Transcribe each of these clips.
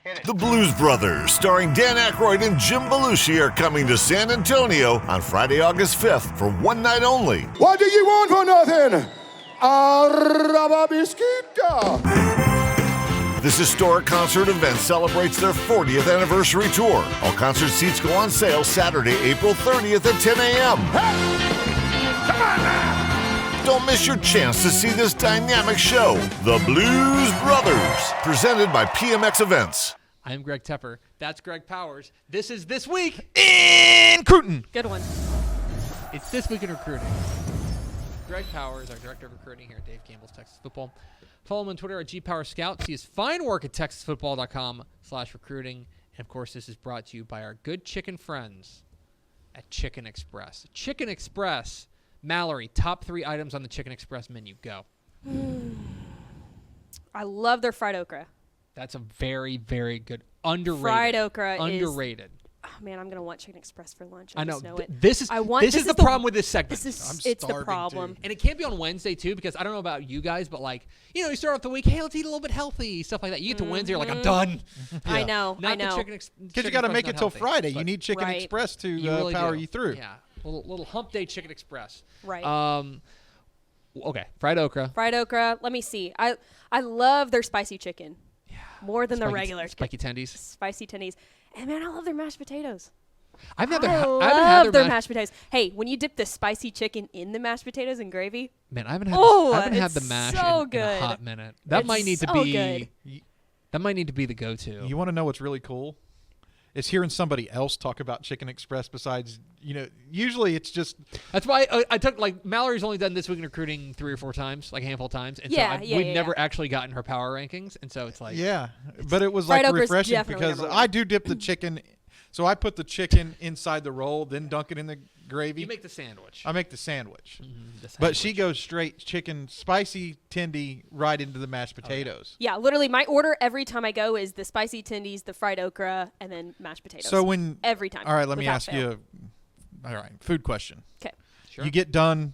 The Blues Brothers, starring Dan Aykroyd and Jim Belushi, are coming to San Antonio on Friday, August 5th for one night only. What do you want for nothing? Arabisquita. This historic concert event celebrates their 40th anniversary tour. All concert seats go on sale Saturday, April 30th at 10 a.m. Hey! Come on now! Don't miss your chance to see this dynamic show, The Blues Brothers, presented by PMX Events. I'm Greg Tepper. That's Greg Powers. This is This Week in Cruton. Good one. It's This Week in Recruiting. Greg Powers, our Director of Recruiting here at Dave Campbell's Texas Football. Follow him on Twitter at GPowerScout. See his fine work at TexasFootball.com/recruiting. And, of course, this is brought to you by our good chicken friends at Chicken Express. Chicken Express. Mallory, top 3 items on the Chicken Express menu. Go. I love their fried okra. That's a very, very good, underrated. Fried okra underrated. Oh, man, I'm going to want Chicken Express for lunch. I know. Just know it. This is the problem with this segment. It's the problem. And it can't be on Wednesday, too, because I don't know about you guys, but, like, you start off the week, hey, let's eat a little bit healthy, stuff like that. You get to Wednesday, you're like, I'm done. I know. Not I know. Because you got to make it till Friday. You need Chicken Express to really power do. you through. Yeah. Little hump day Chicken Express. Right. Okay. Fried okra. Fried okra. Let me see. I love their spicy chicken. Yeah. More than the regular. Spiky tendies. Spicy tendies. And, man, I love their mashed potatoes. I love their mashed potatoes. Hey, when you dip the spicy chicken in the mashed potatoes and gravy. Man, I haven't had the mash so in good. a hot minute. That might need to be the go-to. You want to know what's really cool? Is hearing somebody else talk about Chicken Express besides, usually it's just. That's why I took, Mallory's only done This Week in Recruiting 3 or 4 times, like a handful of times. And we've never actually gotten her power rankings. And so it's like. Yeah, but it was fried refreshing because I do dip the chicken. So I put the chicken inside the roll, then dunk it in the gravy. You make the sandwich. I make the sandwich. But she goes straight chicken, spicy tendy, right into the mashed potatoes. Yeah, literally my order every time I go is the spicy tendies, the fried okra, and then mashed potatoes. So every time. All right, let me ask you food question. Okay. Sure. You get done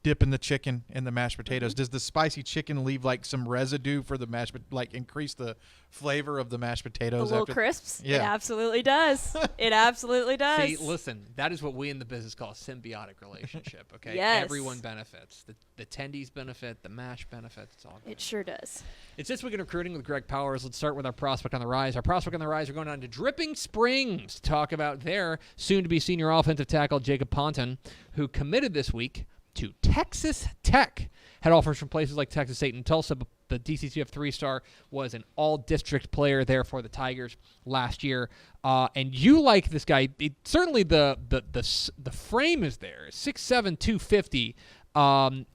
dipping the chicken in the mashed potatoes. Does the spicy chicken leave some residue for the increase the flavor of the mashed potatoes? The little crisps? Yeah. It absolutely does. It absolutely does. See, listen, that is what we in the business call a symbiotic relationship, okay? Yes. Everyone benefits. The tendies benefit, the mash benefits. It's all good. It sure does. It's This Week in Recruiting with Greg Powers. Let's start with our prospect on the rise. Our prospect on the rise, we're going on to Dripping Springs to talk about their soon-to-be senior offensive tackle, Jacob Ponton, who committed this week to Texas Tech. Had offers from places like Texas State and Tulsa, but the DCCF 3-star was an all-district player there for the Tigers last year. And you like this guy. Certainly the frame is there. 6'7", 250. And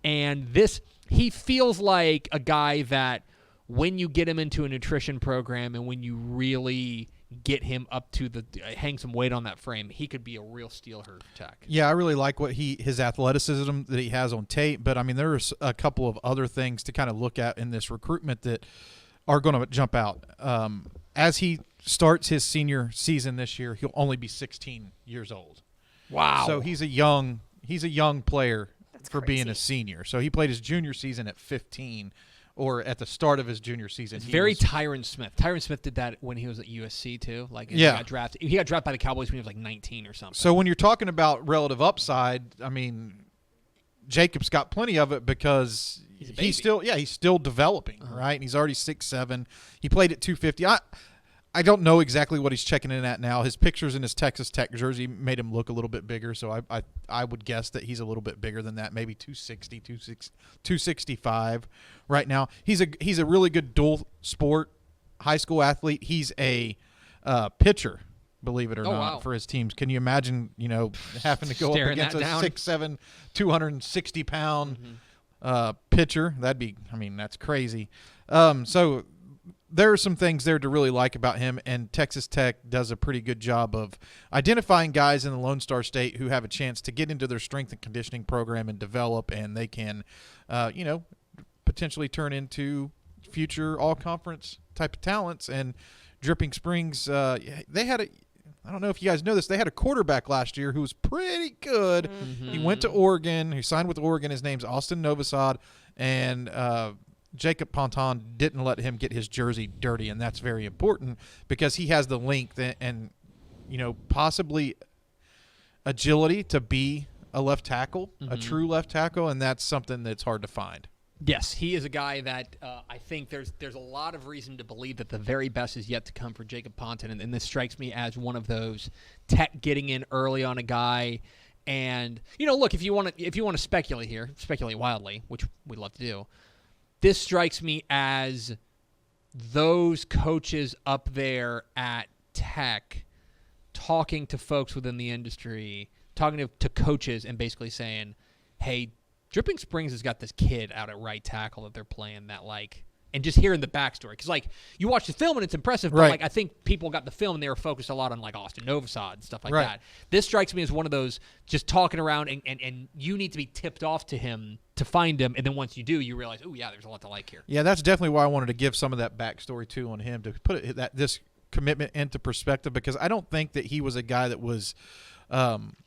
he feels like a guy that when you get him into a nutrition program and when you really get him up to hang some weight on that frame, he could be a real steal her tech. Yeah, I really like his athleticism that he has on tape, but I mean there's a couple of other things to kind of look at in this recruitment that are going to jump out. As he starts his senior season this year, he'll only be 16 years old. Wow. So he's a young player for crazy. being a senior. So he played his junior season at 15. Or at the start of his junior season. It's very Tyron Smith. Tyron Smith did that when he was at USC, too. He got drafted. He got drafted by the Cowboys when he was 19 or something. So when you're talking about relative upside, I mean, Jacob's got plenty of it because he's still developing, right? And he's already 6'7". He played at 250. I don't know exactly what he's checking in at now. His pictures in his Texas Tech jersey made him look a little bit bigger, so I would guess that he's a little bit bigger than that, maybe 260, 265 right now. He's a really good dual sport high school athlete. He's a pitcher, believe it or not, for his teams. Can you imagine, having to go up against a 6'7", 260-pound pitcher? That's crazy. So there are some things there to really like about him, and Texas Tech does a pretty good job of identifying guys in the Lone Star State who have a chance to get into their strength and conditioning program and develop, and they can, potentially turn into future all-conference type of talents. And Dripping Springs, they had I don't know if you guys know this, they had a quarterback last year who was pretty good. Mm-hmm. He went to Oregon. He signed with Oregon. His name's Austin Novosad, and Jacob Ponton didn't let him get his jersey dirty, and that's very important because he has the length and possibly agility to be a left tackle, a true left tackle, and that's something that's hard to find. Yes, he is a guy that I think there's a lot of reason to believe that the very best is yet to come for Jacob Ponton, and this strikes me as one of those Tech getting in early on a guy. And look, if you want to speculate wildly, which we'd love to do, this strikes me as those coaches up there at Tech talking to folks within the industry, talking to coaches, and basically saying, "Hey, Dripping Springs has got this kid out at right tackle that they're playing that and just hearing the backstory." Because, you watch the film and it's impressive, but, right. I think people got the film and they were focused a lot on, Austin Novosad and stuff like right. that. This strikes me as one of those just talking around, and you need to be tipped off to him to find him, and then once you do, you realize, oh, yeah, there's a lot to like here. Yeah, that's definitely why I wanted to give some of that backstory, too, on him, to put this commitment into perspective, because I don't think that he was a guy that was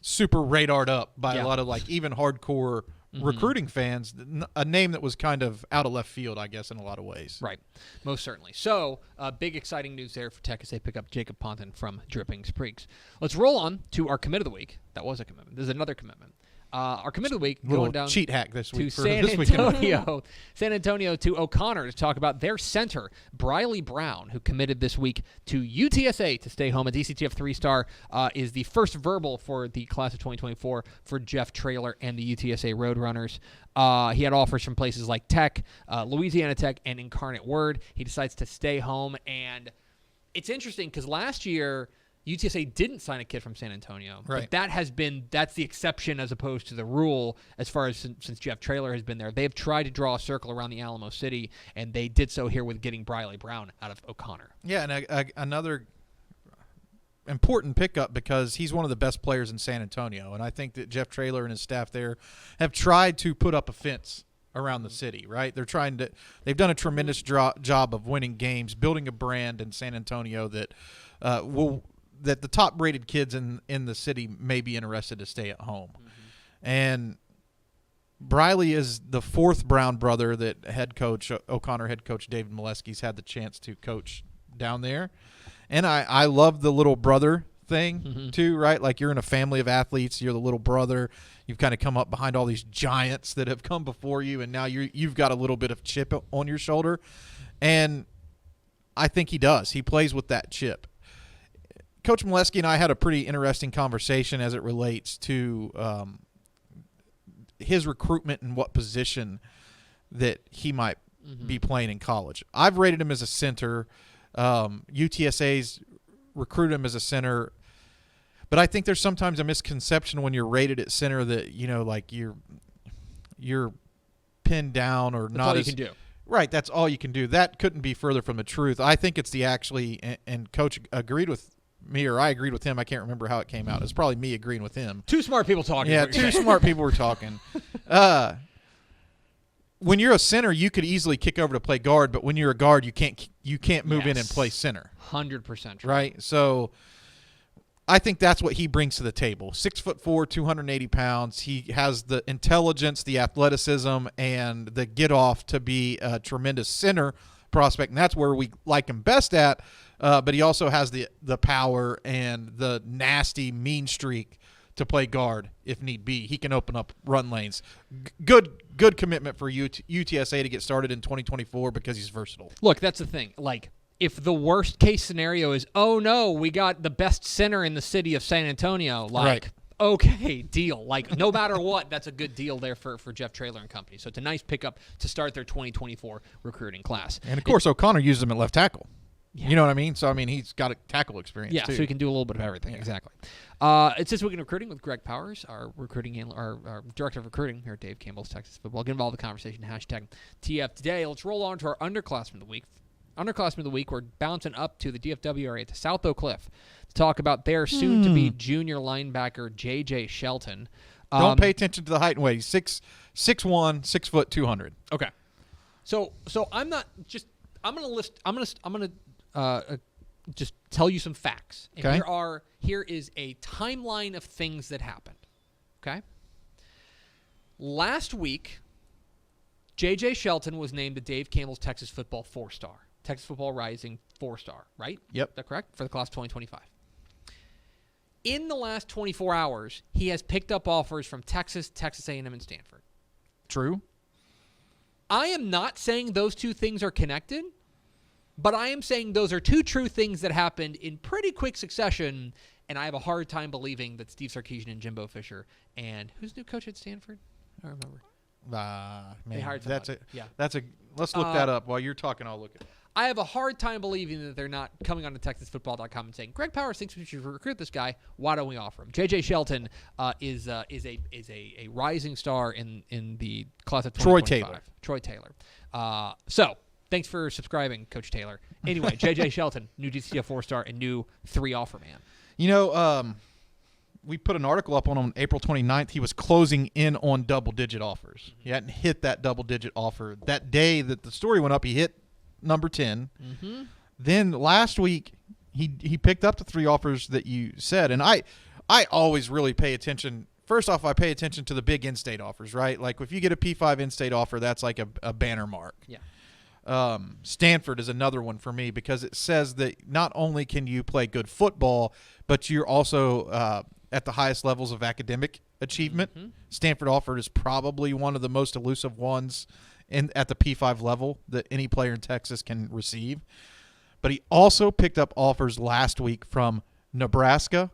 super radared up by a lot of, even hardcore recruiting fans, a name that was kind of out of left field, I guess, in a lot of ways. Right, most certainly. So, big exciting news there for Tech as they pick up Jacob Ponton from Dripping Springs. Let's roll on to our commit of the week. That was a commitment. There's another commitment. Our commit of the week going down cheat hack this week to San Antonio to O'Connor to talk about their center, Briley Brown, who committed this week to UTSA to stay home. A DCTF 3-star is the first verbal for the class of 2024 for Jeff Traylor and the UTSA Roadrunners. He had offers from places like Tech, Louisiana Tech, and Incarnate Word. He decides to stay home, and it's interesting because last year UTSA didn't sign a kid from San Antonio, right. But that's the exception as opposed to the rule as far as since Jeff Traylor has been there. They have tried to draw a circle around the Alamo City, and they did so here with getting Briley Brown out of O'Connor. Yeah, and another important pickup because he's one of the best players in San Antonio, and I think that Jeff Traylor and his staff there have tried to put up a fence around the city, right? They've done a tremendous job of winning games, building a brand in San Antonio that that the top-rated kids in the city may be interested to stay at home. And Briley is the fourth Brown brother that O'Connor head coach David Molesky's had the chance to coach down there. And I love the little brother thing too, right? Like you're in a family of athletes, you're the little brother. You've kind of come up behind all these giants that have come before you, and now you've got a little bit of chip on your shoulder. And I think he does. He plays with that chip. Coach Molesky and I had a pretty interesting conversation as it relates to his recruitment and what position that he might be playing in college. I've rated him as a center. UTSA's recruited him as a center. But I think there's sometimes a misconception when you're rated at center that, you're pinned down or that's not all as you can do. Right, that's all you can do. That couldn't be further from the truth. I think it's and Coach agreed with me, or I agreed with him. I can't remember how it came out. It's probably me agreeing with him. Two smart people talking. Yeah, two smart people were talking. When you're a center, you could easily kick over to play guard, but when you're a guard, you can't move in and play center. 100% true. Right? So I think that's what he brings to the table. 6'4", 280 pounds. He has the intelligence, the athleticism, and the get off to be a tremendous center prospect, and that's where we like him best at. But he also has the power and the nasty, mean streak to play guard if need be. He can open up run lanes. Good commitment for UTSA to get started in 2024 because he's versatile. Look, that's the thing. If the worst case scenario is, oh no, we got the best center in the city of San Antonio, right. Okay, deal. No matter what, that's a good deal there for Jeff Traylor and company. So it's a nice pickup to start their 2024 recruiting class. And of course, O'Connor used him at left tackle. Yeah. You know what I mean? So, he's got a tackle experience, too. Yeah, so he can do a little bit of everything. Yeah. Exactly. It's This Week in Recruiting with Greg Powers, our our director of recruiting here at Dave Campbell's Texas Football. Get involved in the conversation, #TF Today. Let's roll on to our Underclassmen of the Week. Underclassmen of the Week, we're bouncing up to the DFW area, to South Oak Cliff, to talk about their soon-to-be junior linebacker, J.J. Shelton. Don't pay attention to the height and weight. 6'1", 6 foot, 200. Okay. So I'm not just – I'm going to just tell you some facts. And okay. Here is a timeline of things that happened. Okay? Last week, J.J. Shelton was named the Dave Campbell's Texas Football 4-star. Texas Football Rising 4-star, right? Yep. Is that correct? For the class of 2025. In the last 24 hours, he has picked up offers from Texas, Texas A&M, and Stanford. True. I am not saying those two things are connected, but I am saying those are two true things that happened in pretty quick succession, and I have a hard time believing that Steve Sarkisian and Jimbo Fisher and who's new coach at Stanford? I don't remember. Man, hired that's somebody. it. Yeah. Let's look that up while you're talking. I'll look it up. I have a hard time believing that they're not coming on to TexasFootball.com and saying, Greg Powers thinks we should recruit this guy. Why don't we offer him? J.J. Shelton is a rising star in the class of 2025. Troy Taylor. So thanks for subscribing, Coach Taylor. Anyway, J.J. Shelton, new DCF 4-star and new 3-offer man. You know, we put an article up on April 29th. He was closing in on double-digit offers. He hadn't hit that double-digit offer. That day that the story went up, he hit number 10. Mm-hmm. Then last week, he picked up the 3 offers that you said. And I always really pay attention. First off, I pay attention to the big in-state offers, right? Like if you get a P5 in-state offer, that's like a banner mark. Yeah. Stanford is another one for me because it says that not only can you play good football, but you're also at the highest levels of academic achievement. Mm-hmm. Stanford offer is probably one of the most elusive ones at the P5 level that any player in Texas can receive. But he also picked up offers last week from Nebraska,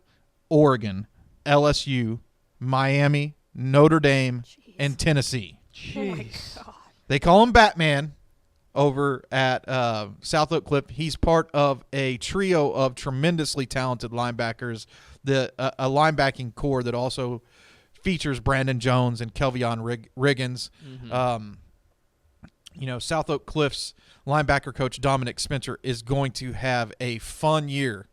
Oregon, LSU, Miami, Notre Dame, and Tennessee. Oh my God. They call him Batman over at South Oak Cliff. He's part of a trio of tremendously talented linebackers, a linebacking core that also features Brandon Jones and Kelvion Riggins. Mm-hmm. South Oak Cliff's linebacker coach Dominic Spencer is going to have a fun year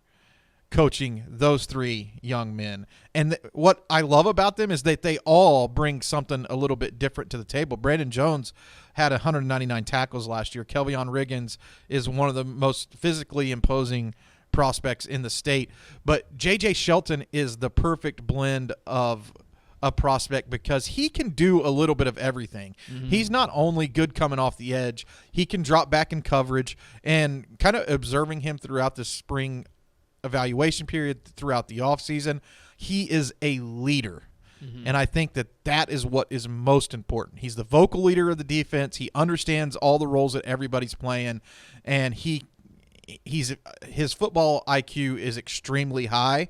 coaching those 3 young men. And what I love about them is that they all bring something a little bit different to the table. Brandon Jones had 199 tackles last year. Kelvion Riggins is one of the most physically imposing prospects in the state. But J.J. Shelton is the perfect blend of a prospect because he can do a little bit of everything. Mm-hmm. He's not only good coming off the edge, he can drop back in coverage, and kind of observing him throughout the spring evaluation period, throughout the offseason, he is a leader. Mm-hmm. And I think that is what is most important. He's the vocal leader of the defense. He understands all the roles that everybody's playing, and his football IQ is extremely high,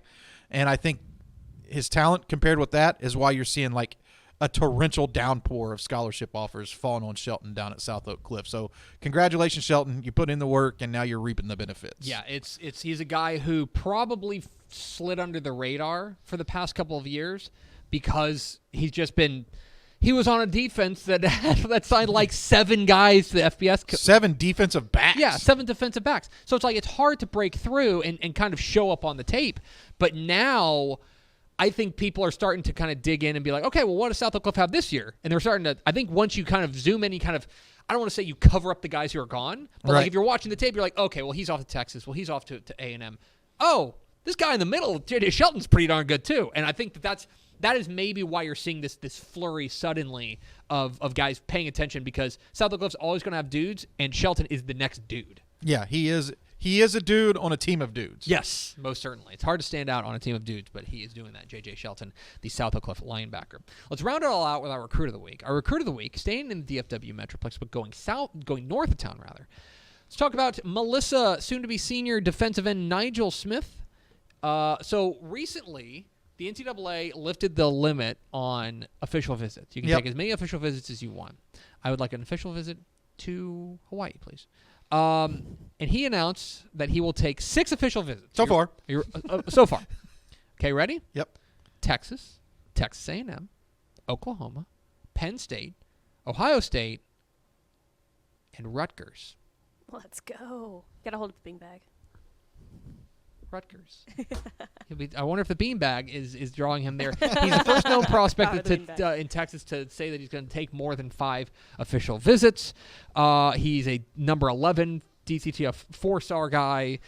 and I think his talent compared with that is why you're seeing like a torrential downpour of scholarship offers falling on Shelton down at South Oak Cliff. So congratulations, Shelton. You put in the work, and now you're reaping the benefits. Yeah, he's a guy who probably slid under the radar for the past couple of years because he was on a defense that signed like 7 guys to the FBS. 7 defensive backs. Yeah, 7 defensive backs. So it's like it's hard to break through and kind of show up on the tape. But now I think people are starting to kind of dig in and be like, okay, well, what does South Oak Cliff have this year? And they're starting to, I think once you kind of zoom in, you kind of, I don't want to say you cover up the guys who are gone, but right. like if you're watching the tape, you're like, okay, well, he's off to Texas. Well, he's off to A&M. Oh, this guy in the middle, J.J. Shelton's pretty darn good too. And I think that is maybe why you're seeing this flurry suddenly of guys paying attention, because South Oak Cliff's always going to have dudes, and Shelton is the next dude. Yeah, he is. He is a dude on a team of dudes. Yes, most certainly. It's hard to stand out on a team of dudes, but he is doing that. J.J. Shelton, the South Oak Cliff linebacker. Let's round it all out with our recruit of the week. Our recruit of the week, staying in the DFW Metroplex, but going north of town, rather. Let's talk about Melissa, soon-to-be senior defensive end Nigel Smith. So recently, the NCAA lifted the limit on official visits. You can take as many official visits as you want. I would like an official visit to Hawaii, please. And he announced that he will take 6 official visits. So far. So far. Okay, ready? Yep. Texas, Texas A&M, Oklahoma, Penn State, Ohio State, and Rutgers. Let's go. Gotta hold up the beanbag. Rutgers. I wonder if the beanbag is drawing him there. He's the first known prospect in Texas to say that he's going to take more than 5 official visits. He's a number 11 DCTF 4-star guy.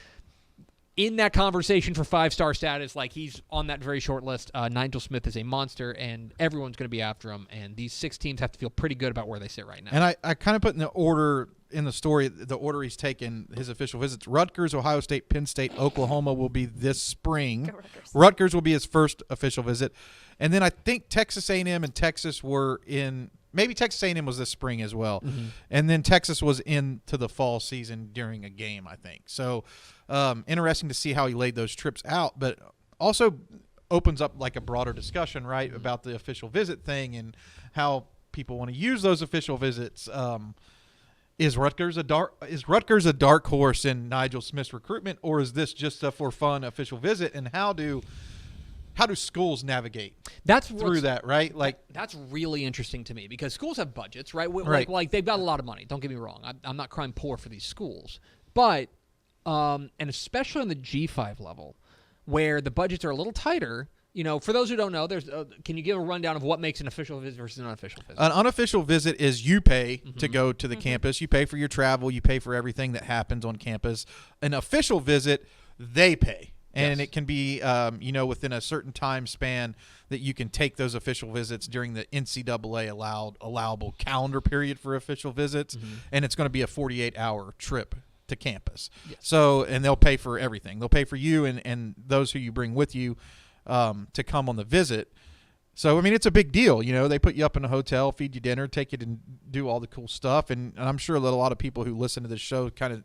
in that conversation for 5-star status, like he's on that very short list. Nigel Smith is a monster, and everyone's going to be after him. And these 6 teams have to feel pretty good about where they sit right now. And I kind of put in the order in the story, the order he's taken his official visits. Rutgers, Ohio State, Penn State, Oklahoma will be this spring. Go Rutgers. Rutgers will be his first official visit. And then I think Texas A&M and Texas were in – maybe Texas A&M was this spring as well. Mm-hmm. And then Texas was into the fall season during a game, I think. So interesting to see how he laid those trips out, but also opens up like a broader discussion, right, about the official visit thing and how people want to use those official visits. Is Rutgers a dark horse in Nigel Smith's recruitment, or is this just a for fun official visit? And how do schools navigate through that, right? Like that's really interesting to me because schools have budgets, right? Right. Like they've got a lot of money. Don't get me wrong. I'm not crying poor for these schools, but and especially on the G5 level, where the budgets are a little tighter. You know, for those who don't know, there's. Can you give a rundown of what makes an official visit versus an unofficial visit? An unofficial visit is you pay to go to the campus. You pay for your travel. You pay for everything that happens on campus. An official visit, they pay. And Yes. it can be, within a certain time span that you can take those official visits during the NCAA allowable calendar period for official visits. And it's going to be a 48-hour trip to campus. Yes. So, and they'll pay for everything. They'll pay for you and those who you bring with you to come on the visit. So, I mean, it's a big deal. You know, they put you up in a hotel, feed you dinner, take you to do all the cool stuff. And I'm sure that a lot of people who listen to this show kind of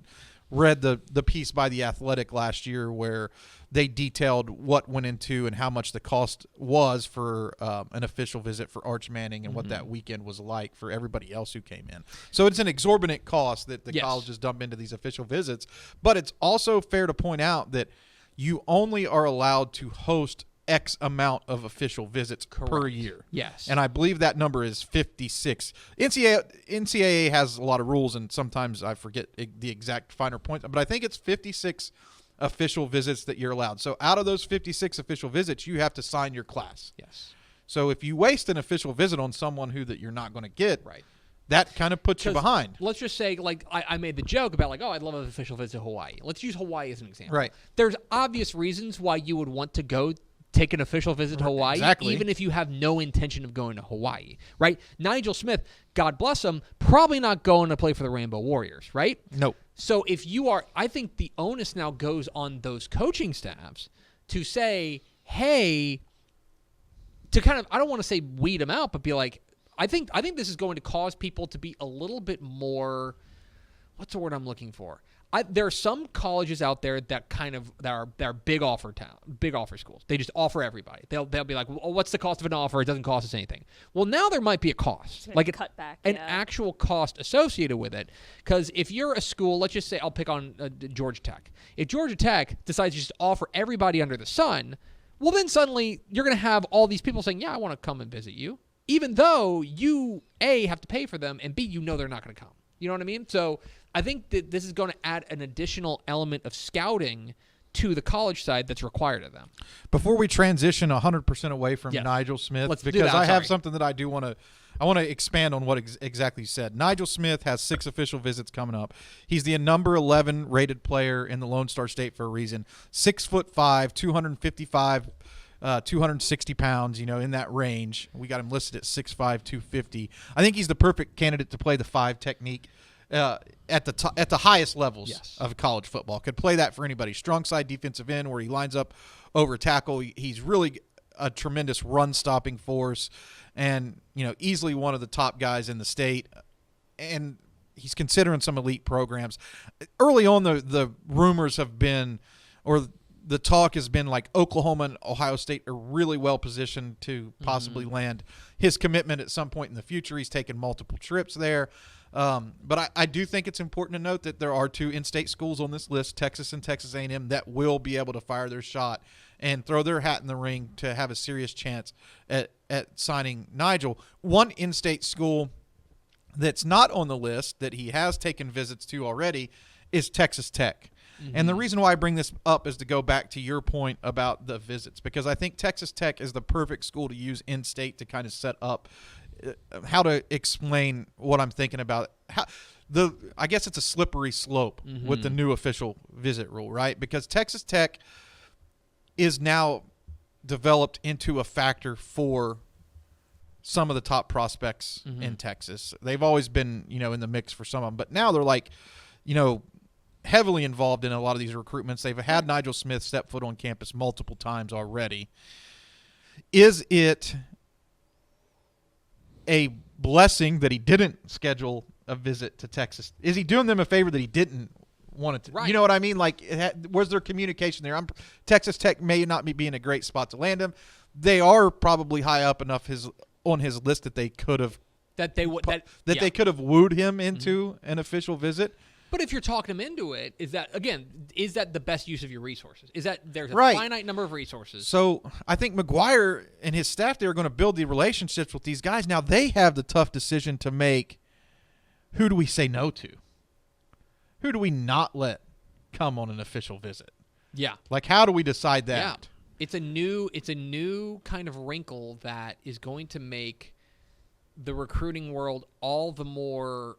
read the piece by The Athletic last year where they detailed what went into and how much the cost was for an official visit for Arch Manning and what that weekend was like for everybody else who came in. So it's an exorbitant cost that the Yes. colleges dump into these official visits. But it's also fair to point out that you only are allowed to host X amount of official visits per Correct. year. Yes. And I believe that number is 56. NCAA has a lot of rules, and sometimes I forget the exact finer points, but I think it's 56 official visits that you're allowed. So out of those 56 official visits, you have to sign your class. Yes. So if you waste an official visit on someone that you're not going to get, Right. that kind of puts you 'Cause behind. Let's just say, like, I made the joke about, like, oh, I'd love an official visit to Hawaii. Let's use Hawaii as an example. Right. There's obvious reasons why you would want to go take an official visit to Hawaii, exactly. even if you have no intention of going to Hawaii, right? Nigel Smith, God bless him, probably not going to play for the Rainbow Warriors, right? Nope. So if you are, I think the onus now goes on those coaching staffs to say, hey, to kind of, I don't want to say weed them out, but be like, I think this is going to cause people to be a little bit more, what's the word I'm looking for? There are some colleges out there that are big offer schools. They just offer everybody. They'll be like, well, what's the cost of an offer? It doesn't cost us anything. Well, now there might be a cost, It's like gonna cut back, an yeah. actual cost associated with it. Because if you're a school, let's just say I'll pick on Georgia Tech. If Georgia Tech decides to just offer everybody under the sun, well, then suddenly you're going to have all these people saying, yeah, I want to come and visit you, even though you, A, have to pay for them, and B, you know they're not going to come. You know what I mean? So I think that this is going to add an additional element of scouting to the college side that's required of them. Before we transition 100% away from Yes. Nigel Smith, Let's do because that. I have Sorry. something that I want to expand on what exactly you said. Nigel Smith has 6 official visits coming up. He's the number 11 rated player in the Lone Star State for a reason. 6'5", 255, 260 pounds, in that range. We got him listed at 6'5", 250. I think he's the perfect candidate to play the 5 technique at the highest levels Yes. of college football. Could play that for anybody. Strong side defensive end where he lines up over tackle. He's really a tremendous run-stopping force and, easily one of the top guys in the state. And he's considering some elite programs. Early on, the rumors have been, or the talk has been like Oklahoma and Ohio State are really well positioned to possibly land his commitment at some point in the future. He's taken multiple trips there. But I do think it's important to note that there are 2 in-state schools on this list, Texas and Texas A&M, that will be able to fire their shot and throw their hat in the ring to have a serious chance at signing Nigel. One in-state school that's not on the list that he has taken visits to already is Texas Tech. And the reason why I bring this up is to go back to your point about the visits, because I think Texas Tech is the perfect school to use in-state to kind of set up how to explain what I'm thinking about. I guess it's a slippery slope with the new official visit rule, right? Because Texas Tech is now developed into a factor for some of the top prospects in Texas. They've always been, in the mix for some of them, but now they're like, heavily involved in a lot of these recruitments. They've had Nigel Smith step foot on campus multiple times already. Is it a blessing that he didn't schedule a visit to Texas? Is he doing them a favor that he didn't want it to? Right. You know what I mean? Like, was there communication there? Texas Tech may not be in a great spot to land him. They are probably high up enough on his list that they could have they could have wooed him into an official visit. But if you're talking him into it, is that the best use of your resources? Is that there's a Right. finite number of resources? So I think McGuire and his staff, they're going to build the relationships with these guys. Now they have the tough decision to make. Who do we say no to? Who do we not let come on an official visit? Yeah. Like, how do we decide that? Yeah. It's a new kind of wrinkle that is going to make the recruiting world all the more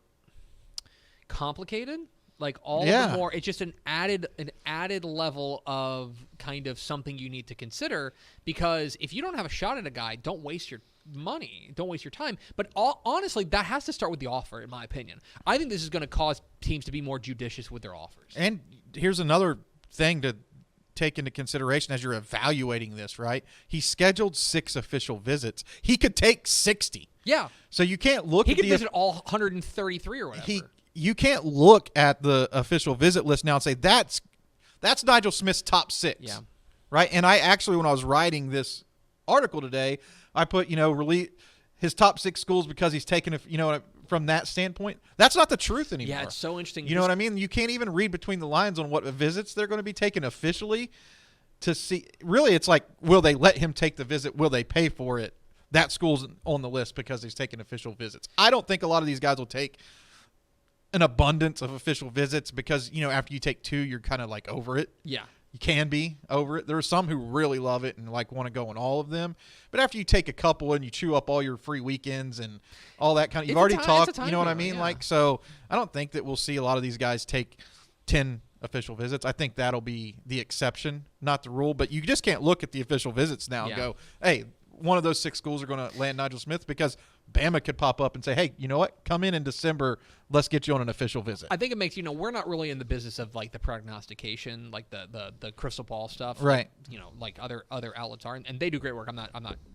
complicated. Like the more, it's just an added level of kind of something you need to consider, because if you don't have a shot at a guy, don't waste your money, don't waste your time. But honestly, that has to start with the offer, in my opinion. I think this is going to cause teams to be more judicious with their offers. And here's another thing to take into consideration as you're evaluating this, right? He scheduled 6 official visits. He could take 60. Yeah. So you can't look He at could visit all 133 or whatever. You can't look at the official visit list now and say that's Nigel Smith's top 6. Yeah. Right? And I actually, when I was writing this article today, I put, his top 6 schools because he's taken from that standpoint. That's not the truth anymore. Yeah, it's so interesting. You know what I mean? You can't even read between the lines on what visits they're going to be taking officially to see. Really, it's like, will they let him take the visit? Will they pay for it? That school's on the list because he's taking official visits. I don't think a lot of these guys will take an abundance of official visits because, after you take 2, you're kind of like over it. Yeah. You can be over it. There are some who really love it and like want to go on all of them. But after you take a couple and you chew up all your free weekends and all that kind of, you've already talked, you know what I mean? Yeah. Like, so I don't think that we'll see a lot of these guys take 10 official visits. I think that'll be the exception, not the rule. But you just can't look at the official visits now and go, hey, one of those 6 schools are going to land Nigel Smith, because Bama could pop up and say, hey, you know what? Come in December. Let's get you on an official visit. I think it makes, we're not really in the business of like the prognostication, like the crystal ball stuff. Right. Like other outlets are, and they do great work. I'm not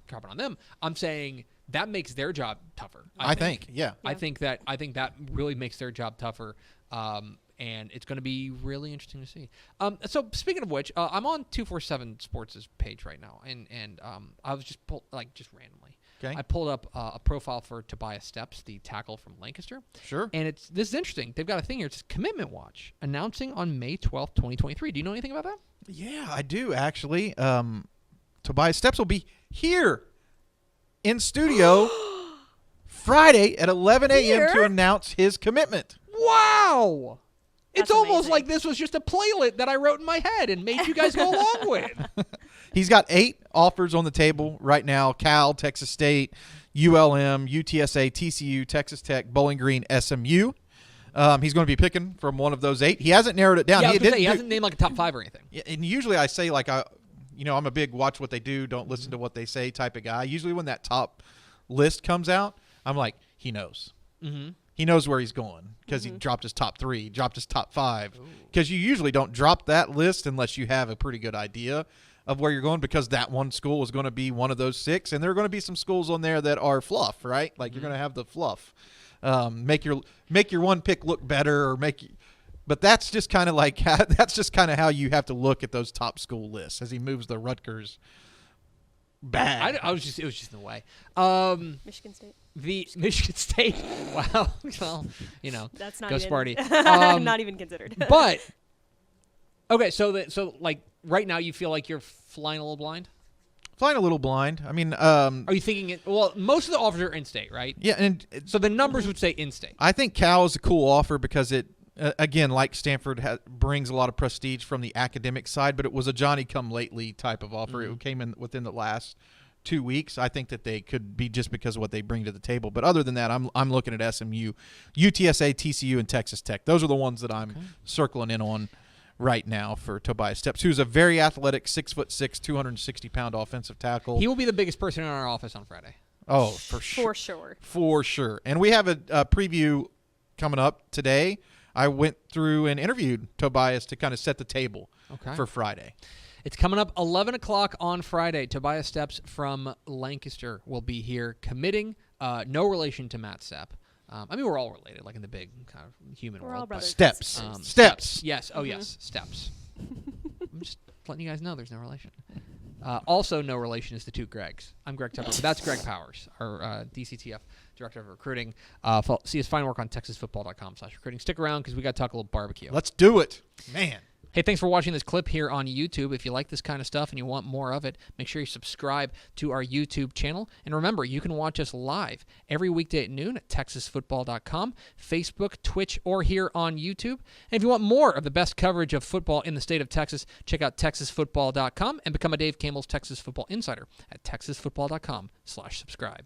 crapping on them. I'm saying that makes their job tougher. I think. Yeah. I think that really makes their job tougher. And it's going to be really interesting to see. So speaking of which, I'm on 247 Sports' page right now, and I was just randomly. Okay. I pulled up a profile for Tobias Steps, the tackle from Lancaster. Sure. And this is interesting. They've got a thing here. It's Commitment Watch, announcing on May 12th, 2023. Do you know anything about that? Yeah, I do actually. Tobias Steps will be here in studio Friday at 11 a.m. Here? to announce his commitment. Wow! That's It's almost amazing. like this was just a playlet that I wrote in my head and made you guys go along with. He's got 8 offers on the table right now: Cal, Texas State, ULM, UTSA, TCU, Texas Tech, Bowling Green, SMU. He's going to be picking from one of those 8. He hasn't narrowed it down. Yeah, He he hasn't named like a top 5 or anything. Yeah, and usually I say like I'm a big watch what they do, don't listen to what they say type of guy. Usually when that top list comes out, I'm like, he knows. Mm-hmm. He knows where he's going because he dropped his top 3, dropped his top 5. Because you usually don't drop that list unless you have a pretty good idea of where you're going, because that one school is going to be one of those 6, and there are going to be some schools on there that are fluff, right? Like you're going to have the fluff, make your one pick look better, or but that's just kind of like how you have to look at those top school lists as he moves the Rutgers bag. It was just in the way. Michigan State. The Michigan State. Wow. Well, That's not go even, Sparty. not even considered. But okay, so like right now you feel like you're flying a little blind. Flying a little blind. I mean, Are you thinking it? Well, most of the offers are in-state, right? yeah, and So the numbers would say in-state. I think Cal is a cool offer because it, again, like Stanford, brings a lot of prestige from the academic side, but it was a Johnny-come-lately type of offer. It came in within the last 2 weeks. I think that they could be just because of what they bring to the table. But other than that, I'm looking at SMU, UTSA, TCU, and Texas Tech. Those are the ones that I'm circling in on right now for Tobias Steps, who's a very athletic 6'6", 260-pound offensive tackle. He will be the biggest person in our office on Friday. Oh, for sure. For sure. For sure. And we have a preview coming up today. I went through and interviewed Tobias to kind of set the table for Friday. It's coming up 11 o'clock on Friday. Tobias Steps from Lancaster will be here committing. No relation to Matt Sepp. I mean, we're all related, like in the big kind of human We're world. all brothers. Steps. and sisters. Steps. Yes. Oh, yes. Steps. I'm just letting you guys know there's no relation. Also, no relation is the two Gregs. I'm Greg Tupper, but that's Greg Powers, our DCTF Director of Recruiting. See his fine work on TexasFootball.com/recruiting. Stick around because we got to talk a little barbecue. Let's do it. Man. Hey, thanks for watching this clip here on YouTube. If you like this kind of stuff and you want more of it, make sure you subscribe to our YouTube channel. And remember, you can watch us live every weekday at noon at TexasFootball.com, Facebook, Twitch, or here on YouTube. And if you want more of the best coverage of football in the state of Texas, check out TexasFootball.com and become a Dave Campbell's Texas Football Insider at TexasFootball.com/subscribe.